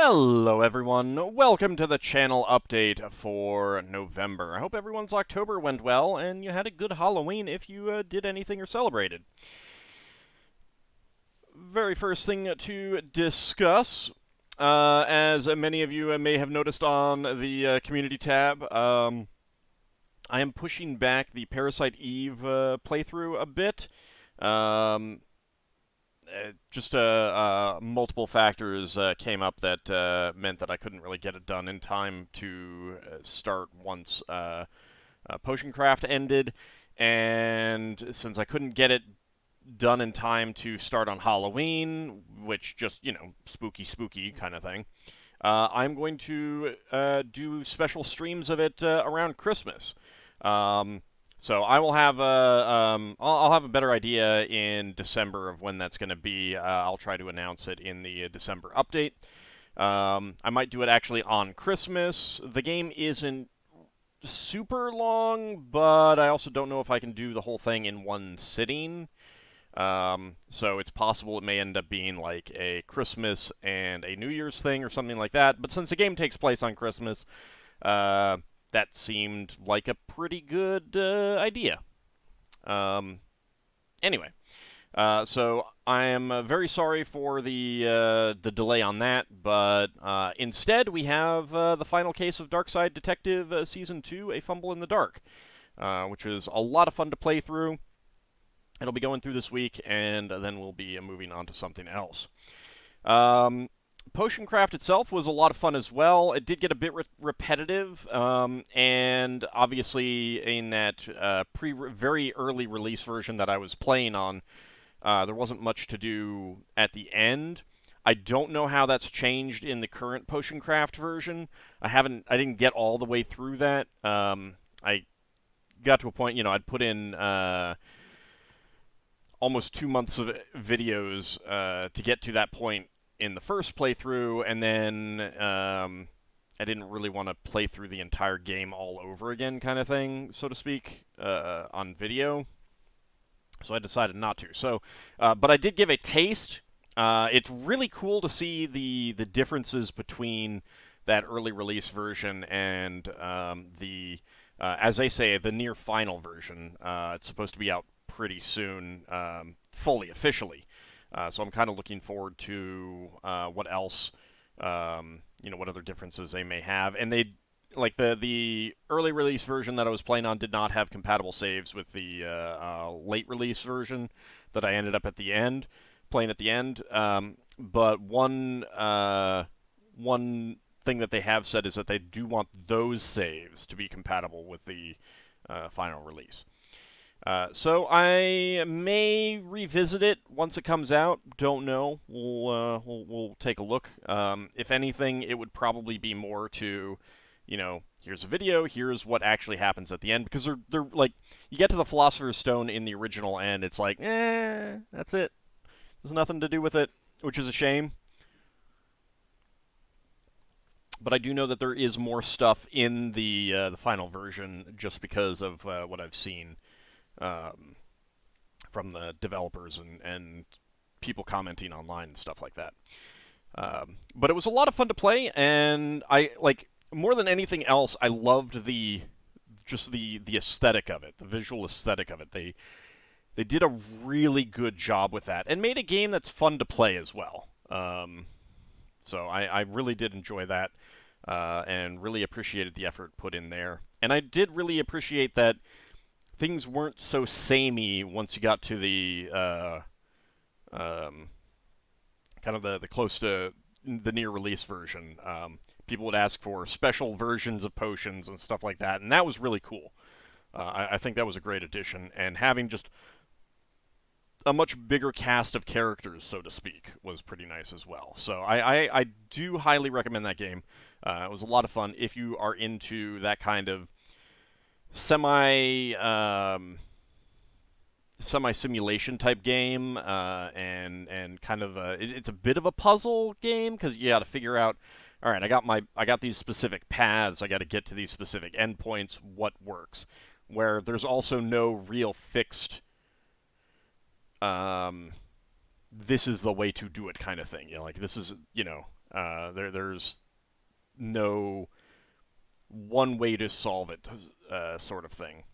Hello everyone, welcome to the channel update for November. I hope everyone's October went well and you had a good Halloween if you did anything or celebrated. Very first thing to discuss, as many of you may have noticed on the community tab, I am pushing back the Parasite Eve playthrough a bit. Um, multiple factors came up that meant that I couldn't really get it done in time to start once Potion Craft ended, and since I couldn't get it done in time to start on Halloween, which just, spooky kind of thing, I'm going to do special streams of it around Christmas. Um, so I will have I'll have a better idea in December of when that's going to be. I'll try to announce it in the December update. I might do it actually on Christmas. The game isn't super long, but I also don't know if I can do the whole thing in one sitting. So it's possible it may end up being like a Christmas and a New Year's thing or something like that. But since the game takes place on Christmas, that seemed like a pretty good idea. Um, anyway, so I am very sorry for the delay on that, but instead we have the final case of Darkside Detective Season 2, A Fumble in the Dark, which is a lot of fun to play through. It'll be going through this week, and then we'll be moving on to something else. Potion Craft itself was a lot of fun as well. It did get a bit repetitive, and obviously in that very early release version that I was playing on, there wasn't much to do at the end. I don't know how that's changed in the current Potion Craft version. I didn't get all the way through that. I got to a point, I'd put in almost 2 months of videos to get to that point in the first playthrough, and then I didn't really want to play through the entire game all over again, kind of thing, so to speak, on video. So I decided not to. So, but I did give a taste. It's really cool to see the differences between that early release version and as they say, the near final version. It's supposed to be out pretty soon, fully, officially. So I'm kind of looking forward to what else, what other differences they may have. And they, like the early release version that I was playing on, did not have compatible saves with the late release version that I ended up playing at the end. But one thing that they have said is that they do want those saves to be compatible with the final release. So I may revisit it once it comes out. Don't know. We'll take a look. If anything, it would probably be more to, here's a video. Here's what actually happens at the end, because they're like, you get to the Philosopher's Stone in the original, and it's like, that's it. There's nothing to do with it, which is a shame. But I do know that there is more stuff in the final version, just because of what I've seen. From the developers and people commenting online and stuff like that. But it was a lot of fun to play, and I more than anything else, I loved the aesthetic of it, the visual aesthetic of it. They did a really good job with that, and made a game that's fun to play as well. So I really did enjoy that, and really appreciated the effort put in there. And I did really appreciate that things weren't so samey once you got to the kind of the close to the near release version. People would ask for special versions of potions and stuff like that, and that was really cool. I think that was a great addition, and having just a much bigger cast of characters, so to speak, was pretty nice as well. So I do highly recommend that game. It was a lot of fun if you are into that kind of semi simulation type game, and kind of it's a bit of a puzzle game, because you got to figure out, all right, I got these specific paths, I got to get to these specific endpoints, what works, where there's also no real fixed this is the way to do it kind of thing. Like, this is, There's no one way to solve it, sort of thing.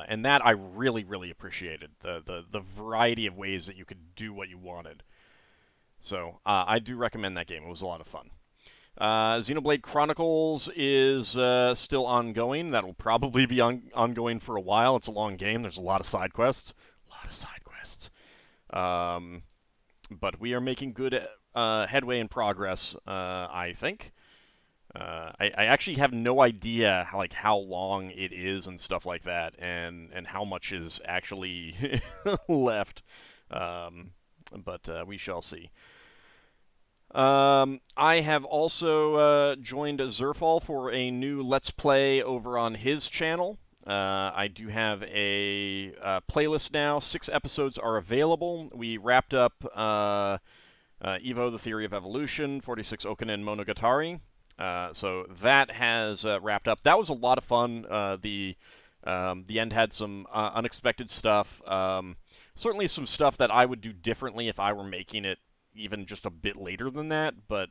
And that I really, really appreciated, the variety of ways that you could do what you wanted. So I do recommend that game. It was a lot of fun. Xenoblade Chronicles is still ongoing. That will probably be ongoing for a while. It's a long game. There's a lot of side quests. A lot of side quests. But we are making good headway and progress, I think. I actually have no idea how long it is and stuff like that, and how much is actually left. But we shall see. I have also joined Zerfall for a new Let's Play over on his channel. I do have a playlist now. 6 episodes are available. We wrapped up Evo, The Theory of Evolution, 46 Okanen Monogatari. So that has wrapped up. That was a lot of fun. The end had some unexpected stuff. Certainly some stuff that I would do differently if I were making it even just a bit later than that, but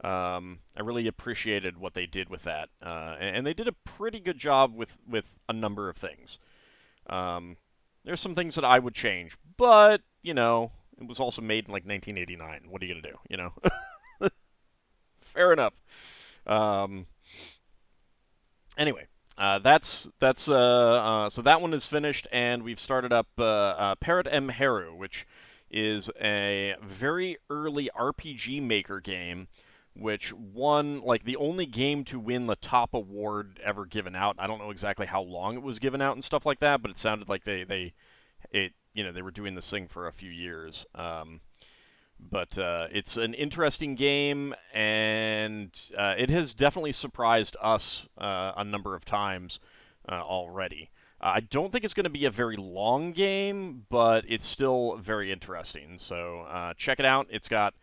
I really appreciated what they did with that. And they did a pretty good job with a number of things. There's some things that I would change, but, it was also made in, 1989. What are you going to do, Fair enough. Anyway, so that one is finished, and we've started up Parrot M. Heru, which is a very early RPG Maker game, which won, the only game to win the top award ever given out. I don't know exactly how long it was given out and stuff like that, but it sounded like they were doing this thing for a few years. But it's an interesting game, and it has definitely surprised us a number of times already. I don't think it's going to be a very long game, but it's still very interesting. So check it out. It's got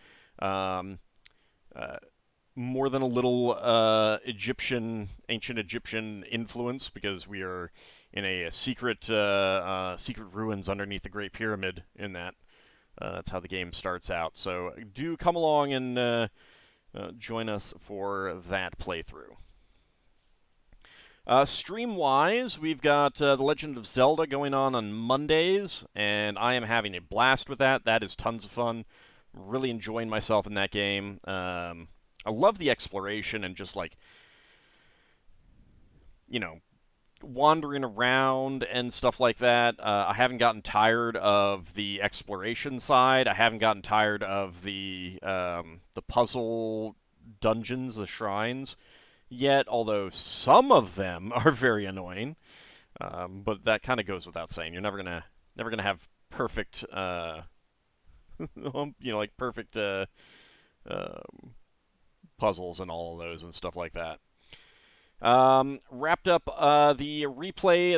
more than a little ancient Egyptian influence, because we are in a secret ruins underneath the Great Pyramid in that. That's how the game starts out. So do come along and join us for that playthrough. Stream-wise, we've got The Legend of Zelda going on Mondays, and I am having a blast with that. That is tons of fun. Really enjoying myself in that game. I love the exploration and just, wandering around and stuff like that. I haven't gotten tired of the exploration side. I haven't gotten tired of the puzzle dungeons, the shrines yet, although some of them are very annoying. But that kind of goes without saying. You're never gonna have perfect, perfect puzzles and all of those and stuff like that. Wrapped up the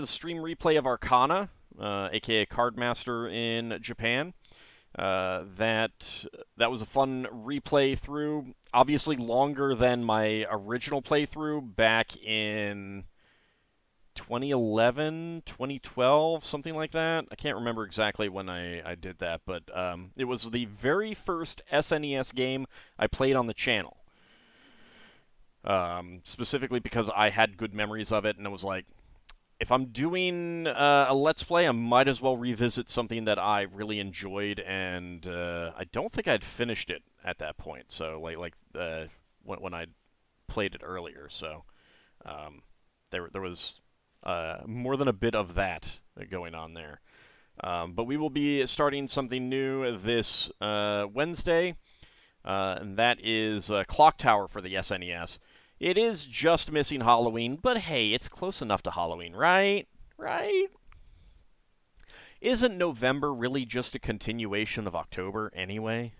stream replay of Arcana, aka Cardmaster in Japan. That was a fun replay through. Obviously longer than my original playthrough back in 2011, 2012, something like that. I can't remember exactly when I did that, but it was the very first SNES game I played on the channel. Specifically because I had good memories of it, and it was like, if I'm doing a Let's Play, I might as well revisit something that I really enjoyed, and I don't think I'd finished it at that point, so when I played it earlier, so there was more than a bit of that going on there. But we will be starting something new this Wednesday, and that is Clock Tower for the SNES. It is just missing Halloween, but hey, it's close enough to Halloween, right? Right? Isn't November really just a continuation of October anyway?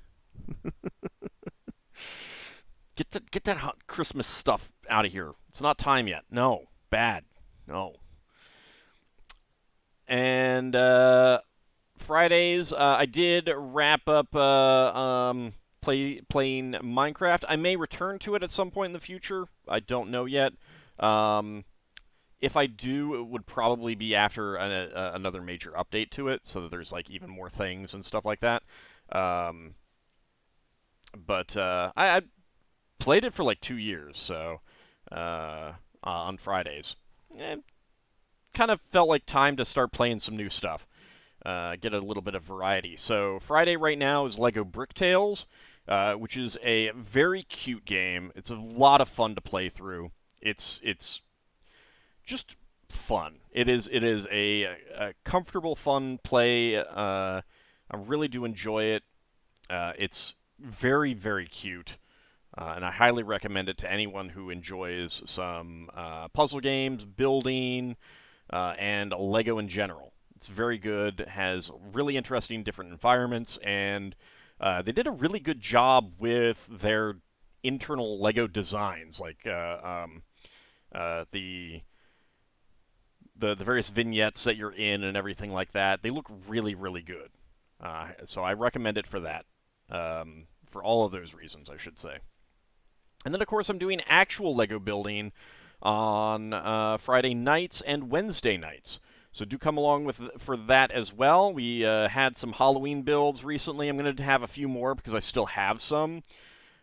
Get that hot Christmas stuff out of here. It's not time yet. No. Bad. No. And Fridays, I did wrap up playing Minecraft. I may return to it at some point in the future. I don't know yet. If I do, it would probably be after another major update to it, so that there's even more things and stuff like that. But I played it for like 2 years, so on Fridays. Eh, kind of felt like time to start playing some new stuff. Get a little bit of variety. So Friday right now is Lego Bricktales, which is a very cute game. It's a lot of fun to play through. It's just fun. It is a comfortable, fun play. I really do enjoy it. It's very cute. And I highly recommend it to anyone who enjoys some puzzle games, building, and Lego in general. It's very good, has really interesting different environments, and they did a really good job with their internal Lego designs, like the various vignettes that you're in and everything like that. They look really good. So I recommend it for that, for all of those reasons, I should say. And then, of course, I'm doing actual Lego building on Friday nights and Wednesday nights. So do come along for that as well. We had some Halloween builds recently. I'm going to have a few more because I still have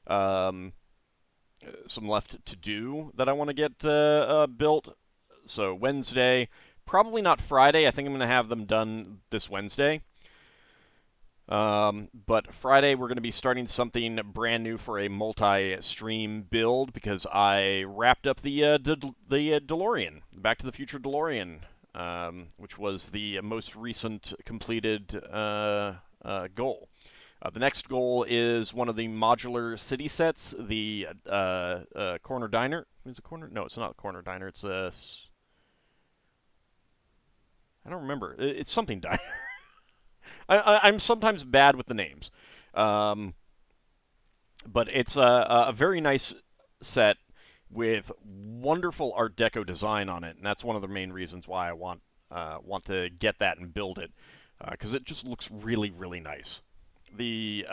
um, some left to do that I want to get built. So Wednesday, probably not Friday. I think I'm going to have them done this Wednesday. But Friday, we're going to be starting something brand new for a multi-stream build because I wrapped up the DeLorean, Back to the Future DeLorean, which was the most recent completed goal. The next goal is one of the modular city sets, the Corner Diner. Is it Corner? No, it's not Corner Diner. It's a. I don't remember. It's something diner. I'm sometimes bad with the names. Um, but it's a very nice set with wonderful Art Deco design on it, and that's one of the main reasons why I want to get that and build it, because it just looks really nice. The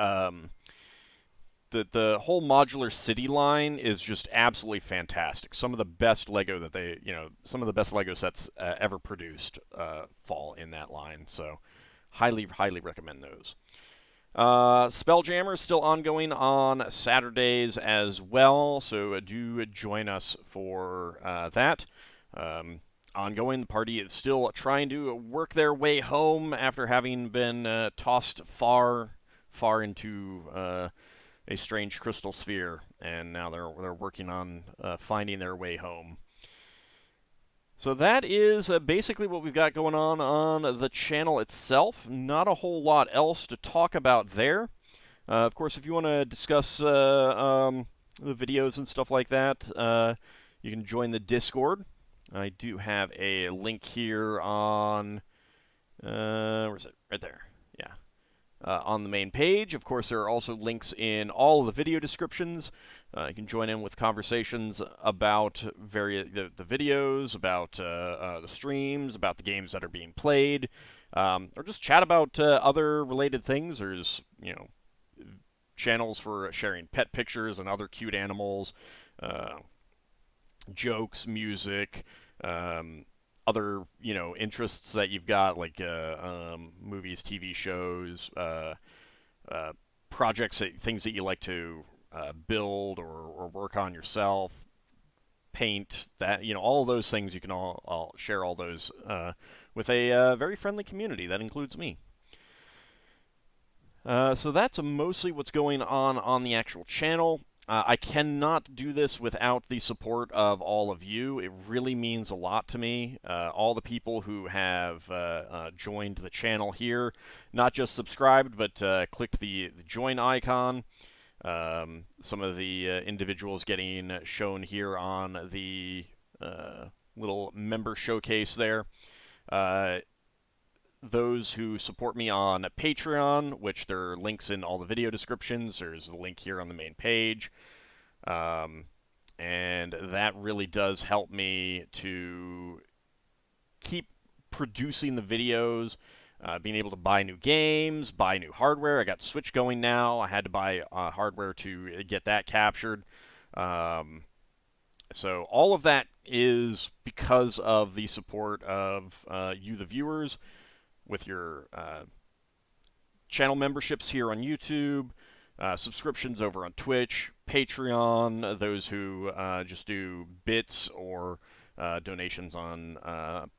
the whole modular city line is just absolutely fantastic. Some of the best Lego some of the best Lego sets ever produced fall in that line. So highly recommend those. Spelljammer is still ongoing on Saturdays as well, so do join us for that. Ongoing, the party is still trying to work their way home after having been tossed far into a strange crystal sphere, and now they're working on finding their way home. So that is basically what we've got going on the channel itself. Not a whole lot else to talk about there. Of course, if you want to discuss the videos and stuff like that, you can join the Discord. I do have a link here on... where is it? Right there. Yeah. On the main page. Of course, there are also links in all of the video descriptions. You can join in with conversations about the videos, about the streams, about the games that are being played, or just chat about other related things. There's, channels for sharing pet pictures and other cute animals, jokes, music, other interests that you've got, like movies, TV shows, projects, things that you like to build or work on yourself, paint, that all of those things. You can all share all those with a very friendly community that includes me. So that's mostly what's going on the actual channel. I cannot do this without the support of all of you. It really means a lot to me. All the people who have joined the channel here, not just subscribed, but clicked the join icon. Some of the individuals getting shown here on the little member showcase there. Those who support me on Patreon, which there are links in all the video descriptions. There's the link here on the main page. And that really does help me to keep producing the videos, being able to buy new games, buy new hardware. I got Switch going now. I had to buy hardware to get that captured. So all of that is because of the support of you, the viewers, with your channel memberships here on YouTube, subscriptions over on Twitch, Patreon, those who just do bits or donations on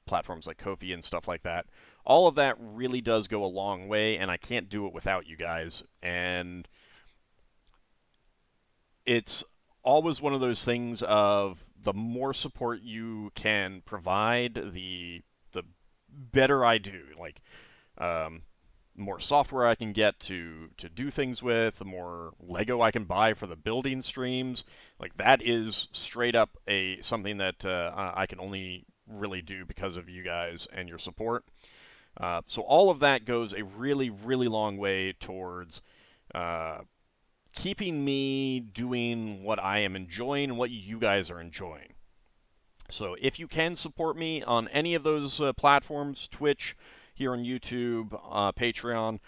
platforms like Ko-fi and stuff like that. All of that really does go a long way, and I can't do it without you guys. And it's always one of those things of the more support you can provide, the better I do. Like, um, more software I can get to do things with, the more Lego I can buy for the building streams. Like, that is straight up something that I can only really do because of you guys and your support. So all of that goes a really, really long way towards uh, keeping me doing what I am enjoying and what you guys are enjoying. So if you can support me on any of those platforms, Twitch, here on YouTube, Patreon,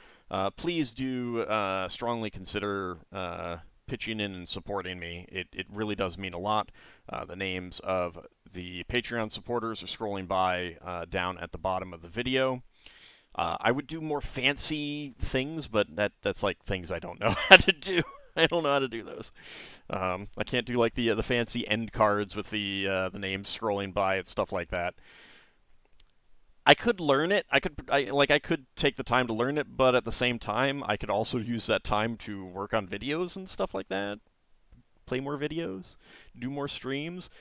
please do strongly consider pitching in and supporting me. It really does mean a lot. The names of the Patreon supporters are scrolling by down at the bottom of the video. I would do more fancy things, but that's like things I don't know how to do. I don't know how to do those. I can't do like the fancy end cards with the names scrolling by and stuff like that. I could learn it. I could take the time to learn it, but at the same time, I could also use that time to work on videos and stuff like that. Play more videos, do more streams.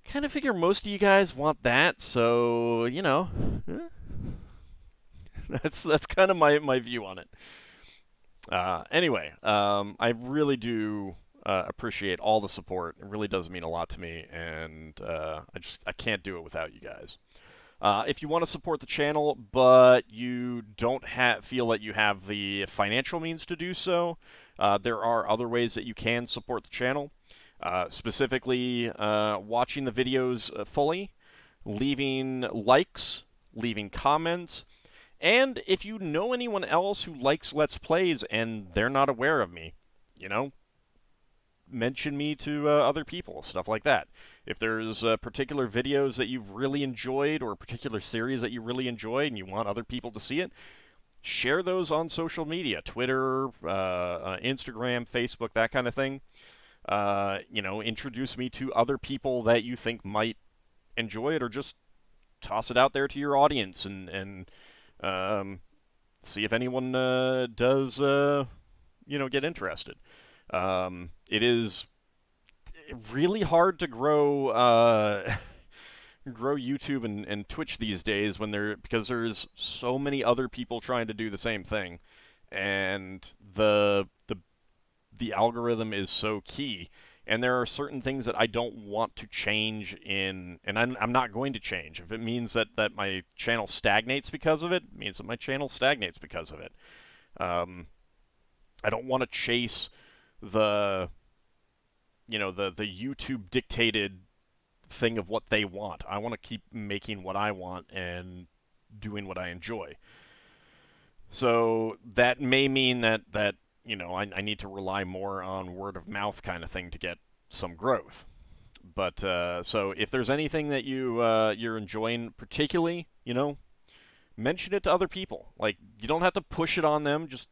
Kind of figure most of you guys want that, so that's kind of my view on it. Anyway, I really do appreciate all the support. It really does mean a lot to me, and I can't do it without you guys. If you want to support the channel, but you don't feel that you have the financial means to do so, there are other ways that you can support the channel. Specifically, watching the videos fully, leaving likes, leaving comments, and if you know anyone else who likes Let's Plays and they're not aware of me, mention me to other people, stuff like that. If there's particular videos that you've really enjoyed or a particular series that you really enjoyed and you want other people to see it, share those on social media, Twitter, Instagram, Facebook, that kind of thing. Introduce me to other people that you think might enjoy it, or just toss it out there to your audience and see if anyone does, get interested. It is really hard to grow grow YouTube and Twitch these days because there's so many other people trying to do the same thing, and the algorithm is so key. And there are certain things that I don't want to change and I'm not going to change. If it means that my channel stagnates because of it, it means that my channel stagnates because of it. I don't want to chase the YouTube dictated thing of what they want. I want to keep making what I want and doing what I enjoy. So that may mean that I need to rely more on word of mouth kind of thing to get some growth. But so if there's anything that you're enjoying particularly, mention it to other people. Like, you don't have to push it on them. Just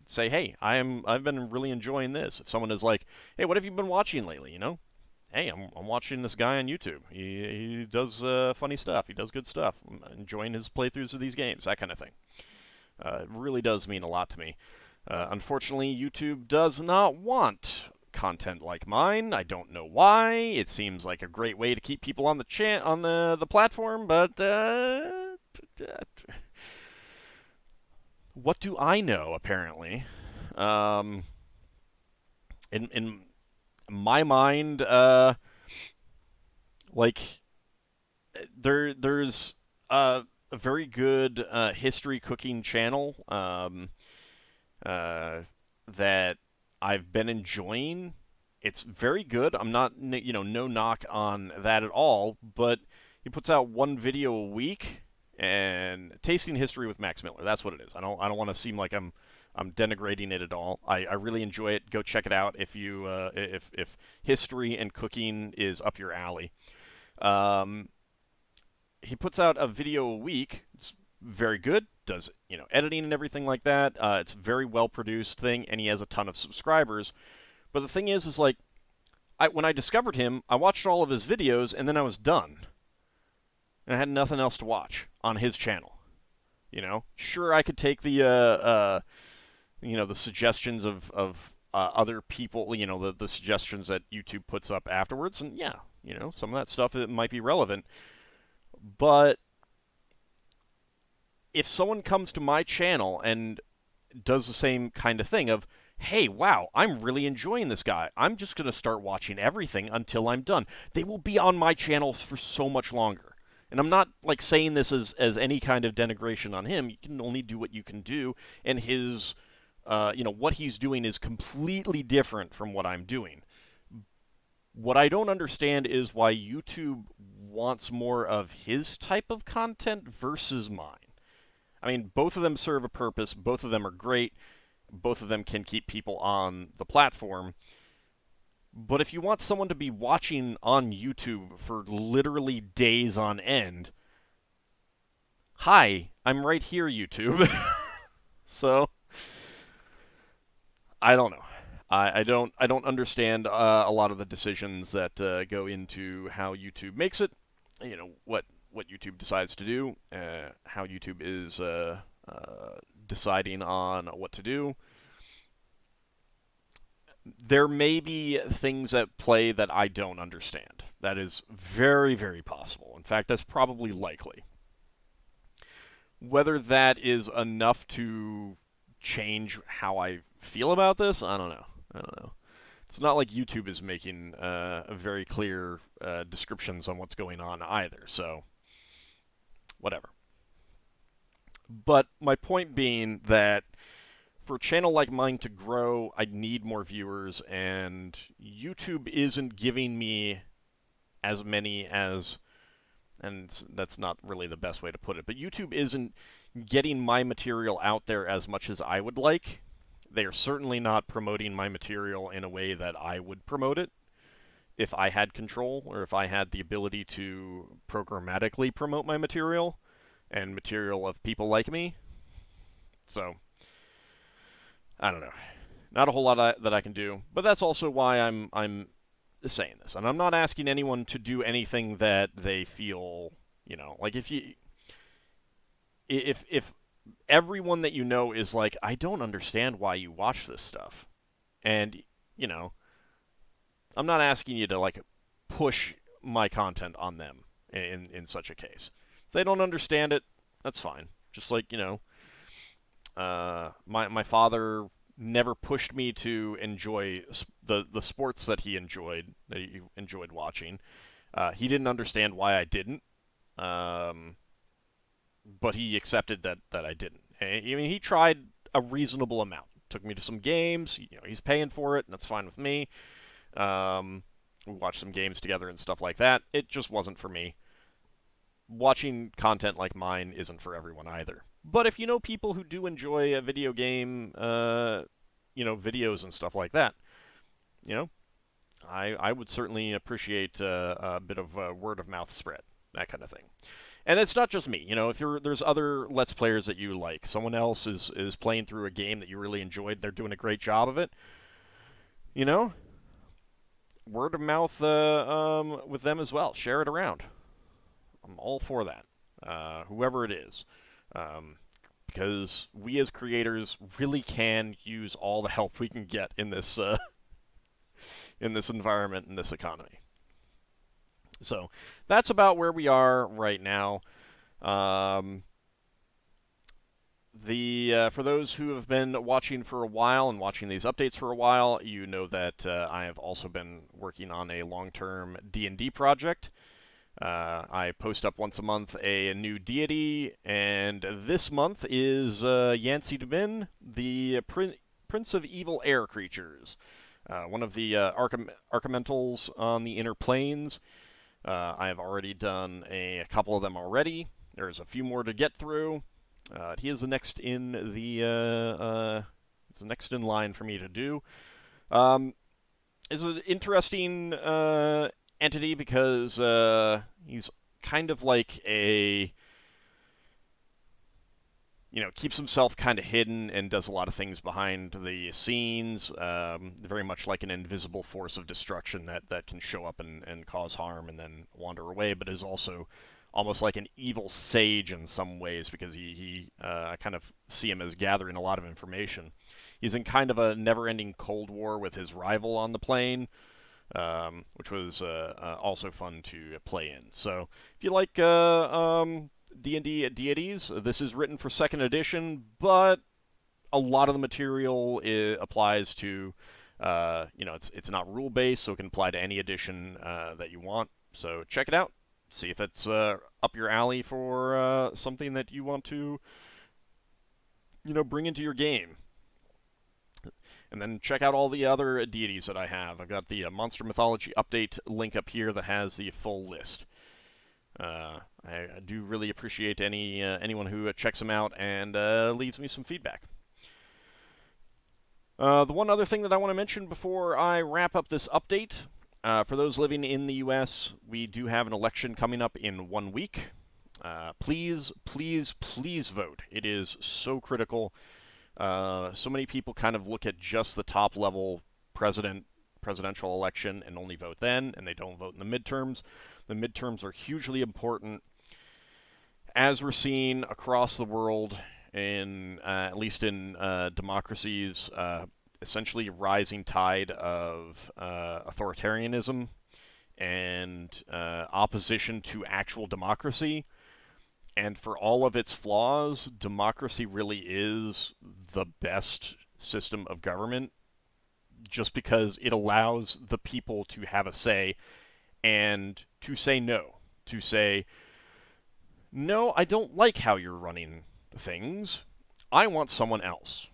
say, hey, I've been really enjoying this. If someone is like, hey, what have you been watching lately? Hey, I'm watching this guy on YouTube. He does funny stuff. He does good stuff. I'm enjoying his playthroughs of these games. That kind of thing. It really does mean a lot to me. Unfortunately, YouTube does not want content like mine. I don't know why. It seems like a great way to keep people on the platform, but what do I know? Apparently, in my mind, like there's a very good history cooking channel that I've been enjoying. It's very good. I'm not, no knock on that at all, but he puts out one video a week, and Tasting History with Max Miller. That's what it is. I don't want to seem like I'm denigrating it at all. I really enjoy it. Go check it out if you if history and cooking is up your alley. He puts out a video a week. It's very good, does, editing and everything like that. It's a very well-produced thing, and he has a ton of subscribers. But the thing is like, when I discovered him, I watched all of his videos, and then I was done. And I had nothing else to watch on his channel. Sure, I could take the suggestions of other people, the suggestions that YouTube puts up afterwards, and yeah, some of that stuff, it might be relevant. But if someone comes to my channel and does the same kind of thing of, hey, wow, I'm really enjoying this guy, I'm just going to start watching everything until I'm done, they will be on my channel for so much longer. And I'm not like saying this as any kind of denigration on him. You can only do what you can do, and his what he's doing is completely different from what I'm doing. What I don't understand is why YouTube wants more of his type of content versus mine. I mean, both of them serve a purpose, both of them are great, both of them can keep people on the platform. But if you want someone to be watching on YouTube for literally days on end, hi, I'm right here, YouTube. So, I don't know. I don't understand a lot of the decisions that go into how YouTube makes it. What YouTube decides to do, how YouTube is deciding on what to do. There may be things at play that I don't understand. That is very, very possible. In fact, that's probably likely. Whether that is enough to change how I feel about this, I don't know. It's not like YouTube is making very clear descriptions on what's going on either, so whatever. But my point being that for a channel like mine to grow, I need more viewers, and YouTube isn't giving me as many as, and that's not really the best way to put it, but YouTube isn't getting my material out there as much as I would like. They are certainly not promoting my material in a way that I would promote it if I had control, or if I had the ability to programmatically promote my material and material of people like me. So, I don't know. Not a whole lot that I can do, but that's also why I'm saying this. And I'm not asking anyone to do anything that they feel, like if everyone that you know is like, I don't understand why you watch this stuff, and I'm not asking you to like push my content on them in such a case. If they don't understand it, that's fine. Just like my father never pushed me to enjoy the sports that he enjoyed watching. He didn't understand why I didn't, but he accepted that I didn't. I mean, he tried a reasonable amount. Took me to some games. He's paying for it, and that's fine with me. We watched some games together and stuff like that. It just wasn't for me. Watching content like mine isn't for everyone either. But if you know people who do enjoy a video game, videos and stuff like that, I would certainly appreciate a bit of word of mouth spread, that kind of thing. And it's not just me, if there's other Let's Players that you like, someone else is playing through a game that you really enjoyed, they're doing a great job of it, word of mouth with them as well. Share it around. I'm all for that, whoever it is. Because we as creators really can use all the help we can get in this environment, in this economy. So that's about where we are right now. For those who have been watching for a while and watching these updates for a while, you know that I have also been working on a long-term D&D project. I post up once a month a new deity, and this month is Yancy Dubin, the Prince of Evil Air Creatures, one of the Archimentals on the Inner Planes. I have already done a couple of them already. There's a few more to get through. He is the next in next in line for me to do. It's an interesting entity because he's kind of like a keeps himself kind of hidden and does a lot of things behind the scenes, very much like an invisible force of destruction that can show up and cause harm and then wander away, but is also almost like an evil sage in some ways because I kind of see him as gathering a lot of information. He's in kind of a never-ending Cold War with his rival on the plane, which was also fun to play in. So if you like D&D deities, this is written for second edition, but a lot of the material applies to, it's not rule based, so it can apply to any edition that you want. So check it out. See if it's up your alley for something that you want to, bring into your game. And then check out all the other deities that I have. I've got the Monster Mythology Update link up here that has the full list. I do really appreciate anyone who checks them out and leaves me some feedback. The one other thing that I want to mention before I wrap up this update, for those living in the U.S., we do have an election coming up in 1 week. Please, please, please vote. It is so critical. So many people kind of look at just the top level presidential election and only vote then, and they don't vote in the midterms. The midterms are hugely important, as we're seeing across the world, at least in democracies, essentially rising tide of authoritarianism and opposition to actual democracy. And for all of its flaws, democracy really is the best system of government just because it allows the people to have a say and to say no. To say, no, I don't like how you're running things. I want someone else.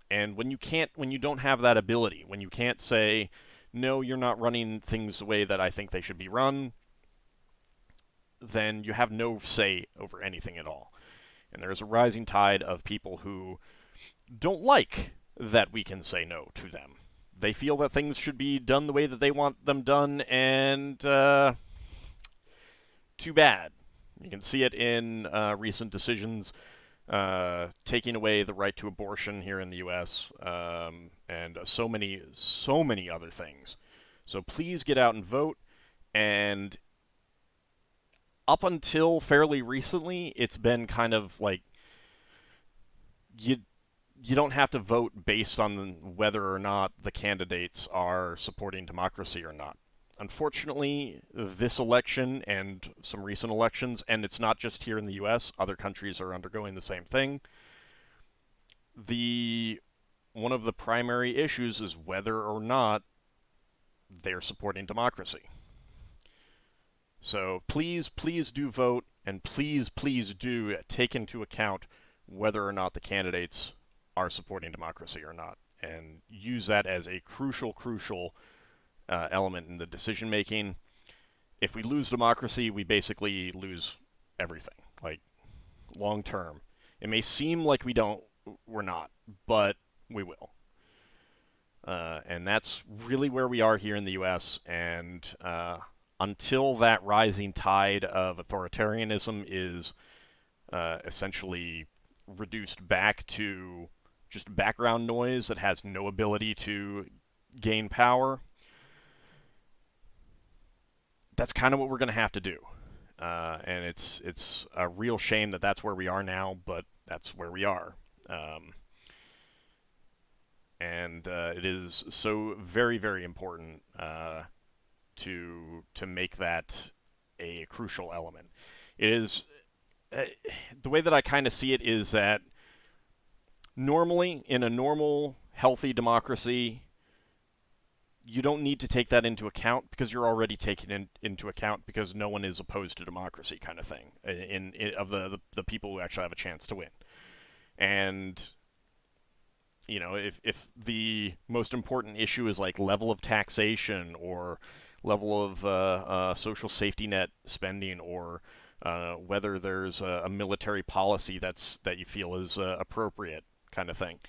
And when you don't have that ability, when you can't say, no, you're not running things the way that I think they should be run, then you have no say over anything at all. And there's a rising tide of people who don't like that we can say no to them. They feel that things should be done the way that they want them done, and too bad. You can see it in recent decisions taking away the right to abortion here in the U.S., and so many other things. So please get out and vote. And up until fairly recently, it's been kind of like you don't have to vote based on whether or not the candidates are supporting democracy or not. Unfortunately, this election and some recent elections, and it's not just here in the U.S., other countries are undergoing the same thing. One of the primary issues is whether or not they're supporting democracy. So please, please do vote, and please, please do take into account whether or not the candidates are supporting democracy or not, and use that as a crucial element in the decision making. If we lose democracy, we basically lose everything, like long term. It may seem like we're not, but we will. And that's really where we are here in the U.S., and until that rising tide of authoritarianism is essentially reduced back to just background noise that has no ability to gain power, that's kind of what we're going to have to do. And it's a real shame that that's where we are now, but that's where we are. And it is so very, very important to make that a crucial element. It is the way that I kind of see it is that normally, in a normal, healthy democracy, you don't need to take that into account because you're already taking it into account because no one is opposed to democracy, kind of thing, of the people who actually have a chance to win. And if the most important issue is like level of taxation or level of social safety net spending, or whether there's a military policy that you feel is appropriate, kind of thing,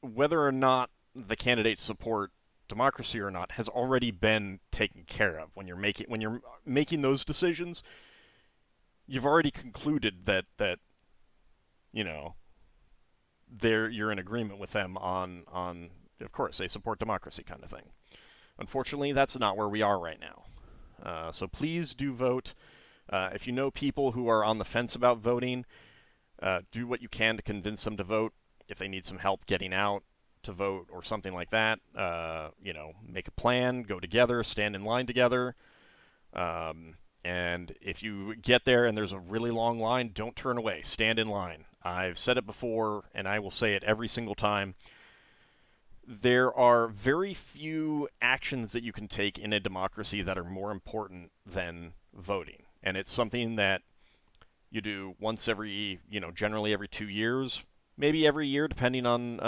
whether or not the candidates support democracy or not has already been taken care of when you're making those decisions. you've already concluded that you know you're in agreement with them on of course they support democracy kind of thing. Unfortunately, that's not where we are right now. So please do vote. If you know people who are on the fence about voting, do what you can to convince them to vote. If they need some help getting out to vote or something like that, make a plan, go together, stand in line together. And if you get there and there's a really long line, don't turn away. Stand in line. I've said it before, and I will say it every single time. There are very few actions that you can take in a democracy that are more important than voting. And it's something that you do once every, generally every 2 years, maybe every year, depending on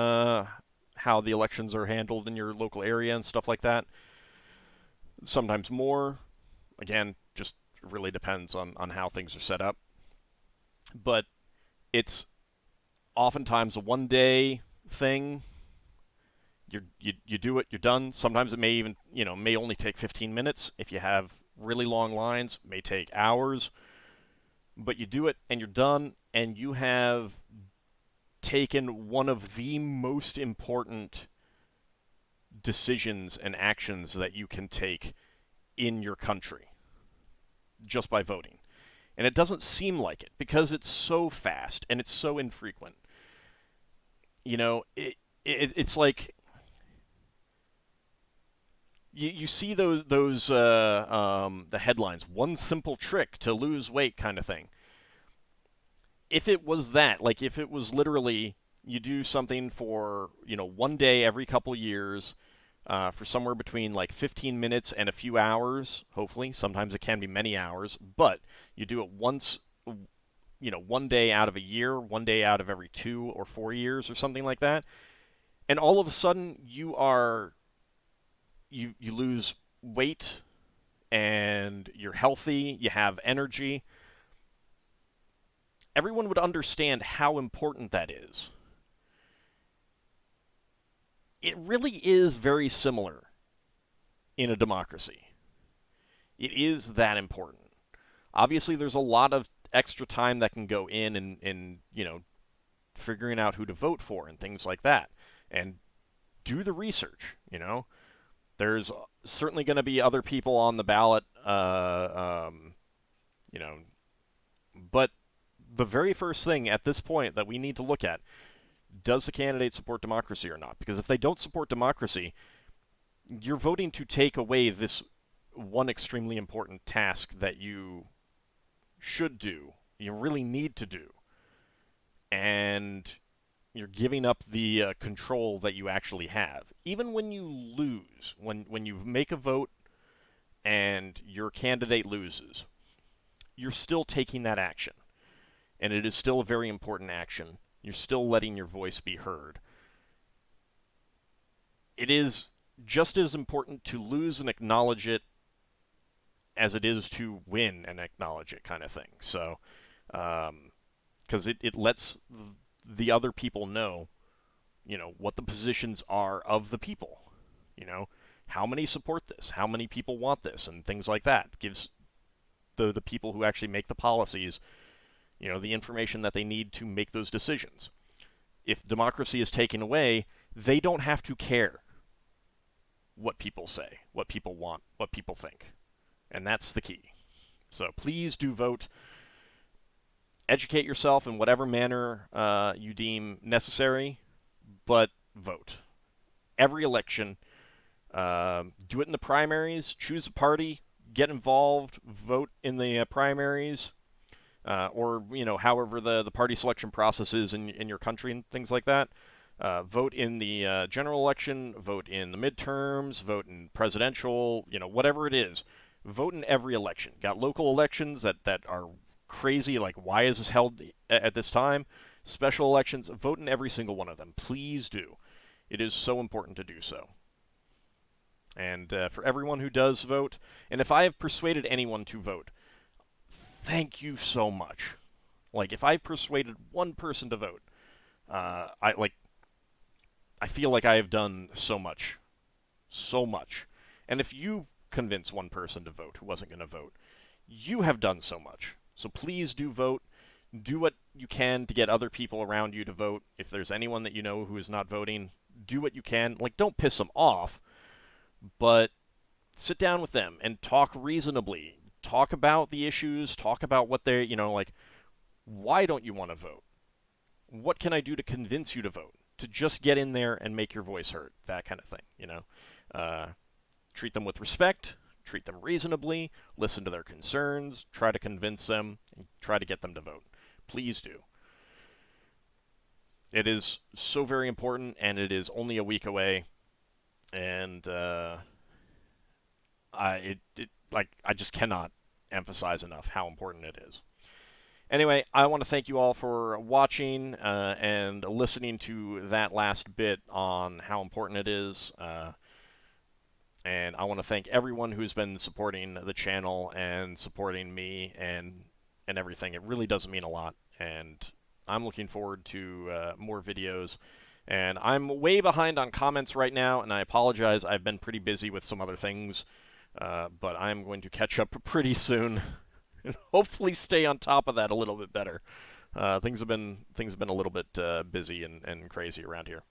how the elections are handled in your local area and stuff like that. Sometimes more. Again, just really depends on how things are set up. But it's oftentimes a 1 day thing. You do it, you're done. Sometimes it may even, may only take 15 minutes. If you have really long lines, it may take hours. But you do it and you're done, and you have taken one of the most important decisions and actions that you can take in your country just by voting. And it doesn't seem like it because it's so fast and it's so infrequent. It's like you see those the headlines, one simple trick to lose weight kind of thing. If it was that, like if it was literally you do something for 1 day every couple years, for somewhere between like 15 minutes and a few hours, hopefully. Sometimes it can be many hours, but you do it once, 1 day out of a year, 1 day out of every 2 or 4 years, or something like that, and all of a sudden you lose weight and you're healthy, you have energy. Everyone would understand how important that is. It really is very similar in a democracy. It is that important. Obviously, there's a lot of extra time that can go in figuring out who to vote for and things like that. And do the research. There's certainly going to be other people on the ballot, you know, but the very first thing at this point that we need to look at, does the candidate support democracy or not? Because if they don't support democracy, you're voting to take away this one extremely important task that you should do, you really need to do, and you're giving up the control that you actually have. Even when you lose, when you make a vote and your candidate loses, you're still taking that action. And it is still a very important action. You're still letting your voice be heard. It is just as important to lose and acknowledge it as it is to win and acknowledge it, kind of thing. So, because it lets the other people know, what the positions are of the people. How many support this? How many people want this? And things like that. It gives the people who actually make the policies, the information that they need to make those decisions. If democracy is taken away, they don't have to care what people say, what people want, what people think. And that's the key. So please do vote. Educate yourself in whatever manner you deem necessary, but vote. Every election, do it in the primaries, choose a party, get involved, vote in the primaries, or however the party selection process is in your country and things like that. Vote in the general election, vote in the midterms, vote in presidential, whatever it is. Vote in every election. Got local elections that are crazy, like why is this held at this time? Special elections, vote in every single one of them. Please do. It is so important to do so. And for everyone who does vote, and if I have persuaded anyone to vote, thank you so much. Like, if I persuaded one person to vote, I feel like I have done so much. So much. And if you convince one person to vote who wasn't going to vote, you have done so much. So please do vote. Do what you can to get other people around you to vote. If there's anyone that you know who is not voting, do what you can. Like, don't piss them off, but sit down with them and talk reasonably. Talk about the issues. Talk about what they're, like, why don't you want to vote? What can I do to convince you to vote? To just get in there and make your voice heard. That kind of thing, Treat them with respect. Treat them reasonably. Listen to their concerns. Try to convince them. And try to get them to vote. Please do. It is so very important, and it is only a week away. And I just cannot emphasize enough how important it is. Anyway, I want to thank you all for watching and listening to that last bit on how important it is. And I want to thank everyone who's been supporting the channel and supporting me and everything. It really does mean a lot, and I'm looking forward to more videos. And I'm way behind on comments right now, and I apologize. I've been pretty busy with some other things, but I'm going to catch up pretty soon. And hopefully stay on top of that a little bit better. Things have been a little bit busy and crazy around here.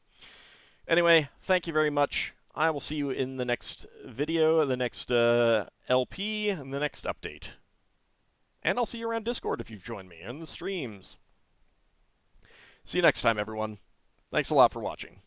Anyway, thank you very much. I will see you in the next video, the next LP, and the next update. And I'll see you around Discord if you've joined me in the streams. See you next time, everyone. Thanks a lot for watching.